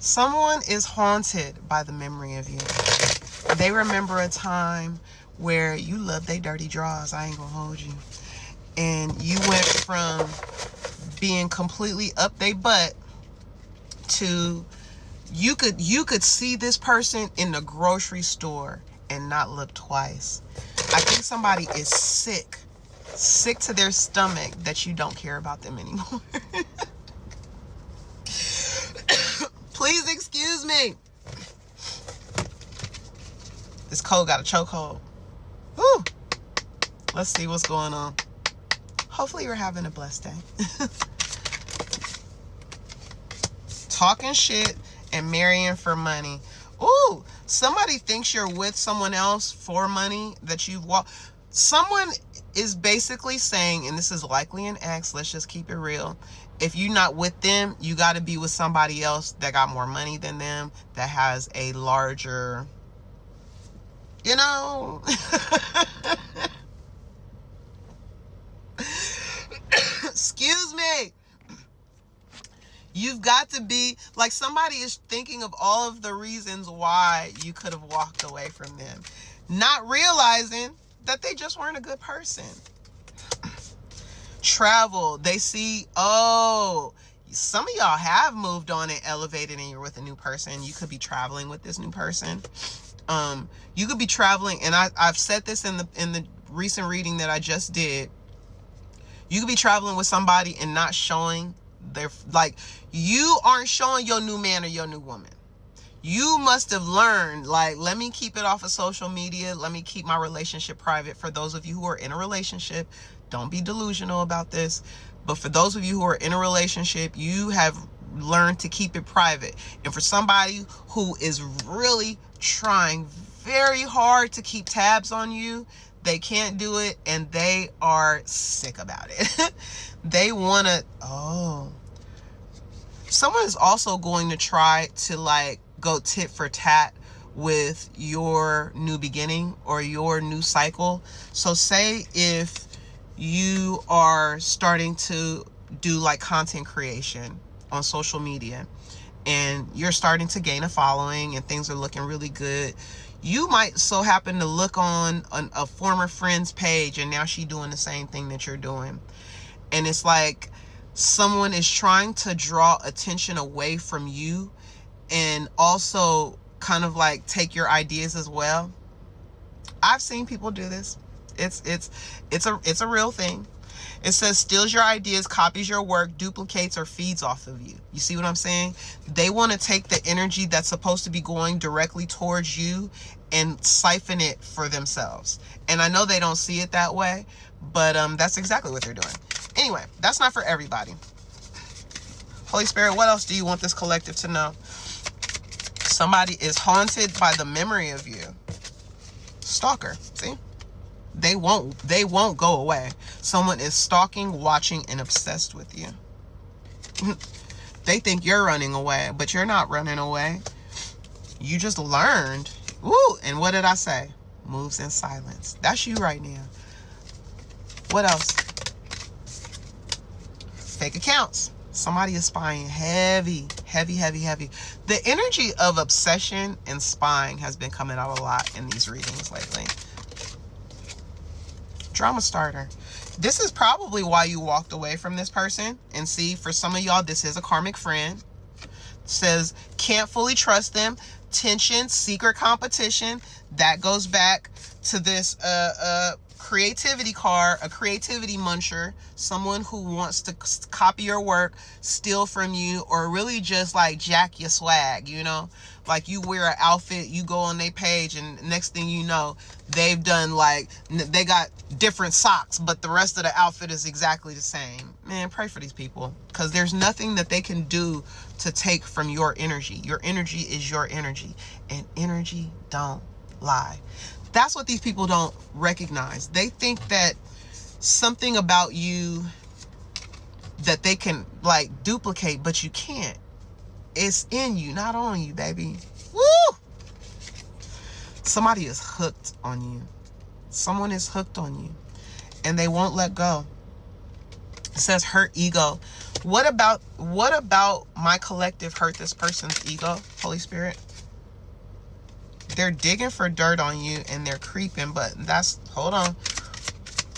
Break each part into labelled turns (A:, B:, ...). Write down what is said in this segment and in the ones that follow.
A: Someone is haunted by the memory of you. They remember a time where you loved their dirty drawers. I ain't gonna hold you. And you went from being completely up their butt to you could see this person in the grocery store and not look twice. I think somebody is sick to their stomach that you don't care about them anymore. Please excuse me. This cold got a chokehold. Woo. Let's see what's going on. Hopefully you're having a blessed day. Talking shit and marrying for money. Ooh, somebody thinks you're with someone else for money that you've walked. Someone is basically saying, and this is likely an ex, let's just keep it real. If you're not with them, you got to be with somebody else that got more money than them, that has a larger, you know. Excuse me. You've got to be like, somebody is thinking of all of the reasons why you could have walked away from them, not realizing that they just weren't a good person. Travel. They see, oh, some of y'all have moved on and elevated and you're with a new person. You could be traveling with this new person. You could be traveling, and I've said this in the recent reading that I just did. You could be traveling with somebody and not showing their, like, you aren't showing your new man or your new woman. You must have learned, like, let me keep it off of social media. Let me keep my relationship private. For those of you who are in a relationship, don't be delusional about this. But for those of you who are in a relationship, you have learned to keep it private. And for somebody who is really trying very hard to keep tabs on you, they can't do it, and they are sick about it. They want to, someone is also going to try to, like, go tit for tat with your new beginning or your new cycle. So say if you are starting to do, like, content creation on social media and you're starting to gain a following and things are looking really good, you might so happen to look on a former friend's page and now she's doing the same thing that you're doing. And it's like someone is trying to draw attention away from you and also kind of like take your ideas as well. I've seen people do this. It's a real thing. It says steals your ideas, copies your work, duplicates or feeds off of you. You see what I'm saying? They want to take the energy that's supposed to be going directly towards you and siphon it for themselves. And I know they don't see it that way, but that's exactly what they're doing. Anyway, that's not for everybody. Holy Spirit, what else do you want this collective to know? Somebody is haunted by the memory of you. Stalker, see? They won't go away. Someone is stalking, watching, and obsessed with you. They think you're running away, but you're not running away. You just learned. Woo! And what did I say? Moves in silence. That's you right now. What else? Fake accounts. Somebody is spying heavy. The energy of obsession and spying has been coming out a lot in these readings lately. Drama starter. This is probably why you walked away from this person. And see, for some of y'all, this is a karmic friend. It says, can't fully trust them. Tension, secret competition. That goes back to this creativity card, a creativity muncher, someone who wants to copy your work, steal from you, or really just like jack your swag, you know? Like you wear an outfit, you go on their page, and next thing you know, they've done like, they got different socks, but the rest of the outfit is exactly the same. Man, pray for these people, because there's nothing that they can do to take from your energy. Your energy is your energy, and energy don't lie. That's what these people don't recognize. They think that something about you that they can like duplicate, but you can't. It's in you, not on you, baby. Woo! Somebody is hooked on you. Someone is hooked on you, and they won't let go. It says hurt ego. What about my collective hurt this person's ego, Holy Spirit? They're digging for dirt on you and they're creeping, but hold on.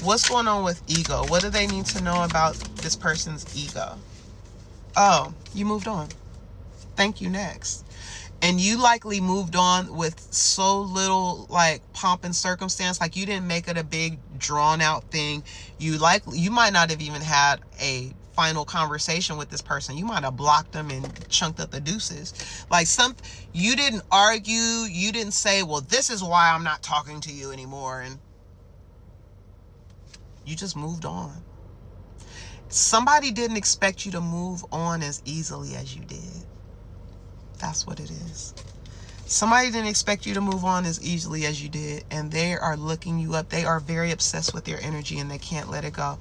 A: What's going on with ego? What do they need to know about this person's ego? Oh, you moved on. Thank you, next. And you likely moved on with so little like pomp and circumstance. Like you didn't make it a big drawn out thing. You might not have even had a final conversation with this person. You might have blocked them and chunked up the deuces. Like you didn't argue. You didn't say, well, this is why I'm not talking to you anymore. And you just moved on. Somebody didn't expect you to move on as easily as you did. That's what it is. Somebody didn't expect you to move on as easily as you did, and they are looking you up. They are very obsessed with your energy and they can't let it go.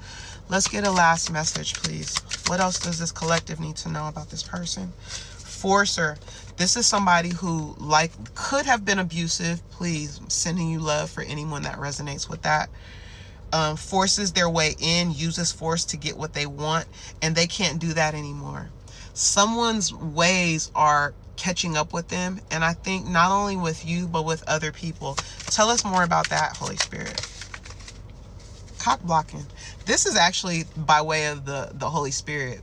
A: Let's get a last message, please. What else does this collective need to know about this person? Forcer. This is somebody who could have been abusive. Please, sending you love for anyone that resonates with that. Forces their way in, uses force to get what they want, and they can't do that anymore. Someone's ways are catching up with them, and I think not only with you, but with other people. Tell us more about that, Holy Spirit. Cock blocking. This is actually by way of the Holy Spirit.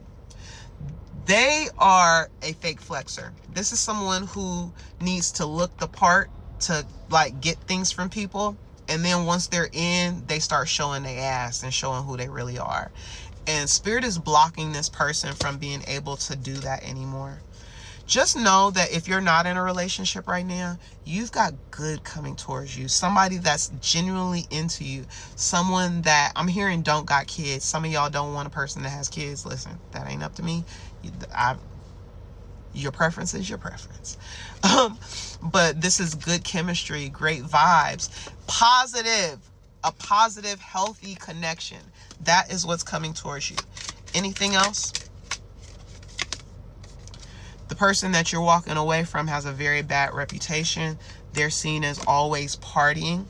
A: They are a fake flexer. This is someone who needs to look the part to get things from people. And then once they're in, they start showing their ass and showing who they really are. And Spirit is blocking this person from being able to do that anymore. Just know that if you're not in a relationship right now, you've got good coming towards you. Somebody that's genuinely into you. Someone that, I'm hearing don't got kids. Some of y'all don't want a person that has kids. Listen, that ain't up to me. Your preference is your preference. But this is good chemistry, great vibes, a positive, healthy connection. That is what's coming towards you. Anything else? The person that you're walking away from has a very bad reputation. They're seen as always partying,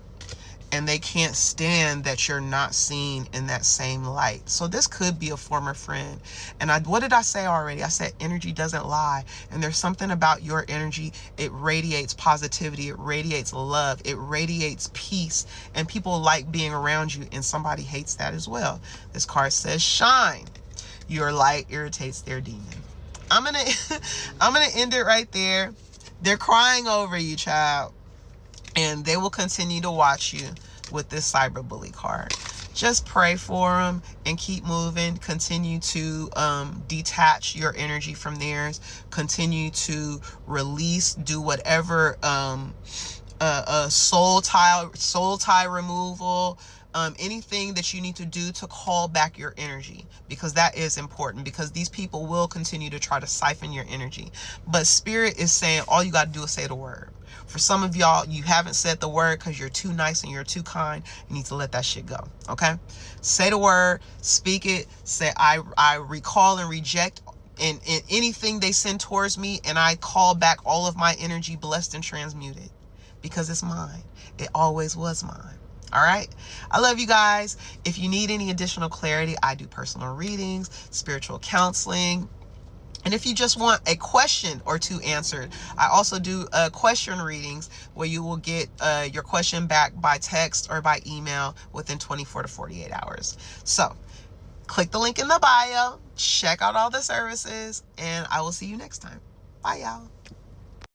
A: and they can't stand that you're not seen in that same light. So this could be a former friend. And what did I say already? I said energy doesn't lie. And there's something about your energy. It radiates positivity. It radiates love. It radiates peace. And people like being around you. And somebody hates that as well. This card says shine. Your light irritates their demon. I'm gonna end it right there. They're crying over you, child. And they will continue to watch you with this cyberbully card. Just pray for them and keep moving. Continue to detach your energy from theirs. Continue to release. Do whatever soul tie removal. Anything that you need to do to call back your energy, because that is important, because these people will continue to try to siphon your energy. But Spirit is saying all you got to do is say the word. For some of y'all, you haven't said the word because you're too nice and you're too kind. You need to let that shit go. Okay? Say the word, speak it, say I recall and reject and anything they send towards me, and I call back all of my energy blessed and transmuted, because it's mine. It always was mine. All right. I love you guys. If you need any additional clarity, I do personal readings, spiritual counseling. And if you just want a question or two answered, I also do question readings where you will get your question back by text or by email within 24 to 48 hours. So click the link in the bio, check out all the services, and I will see you next time. Bye, y'all.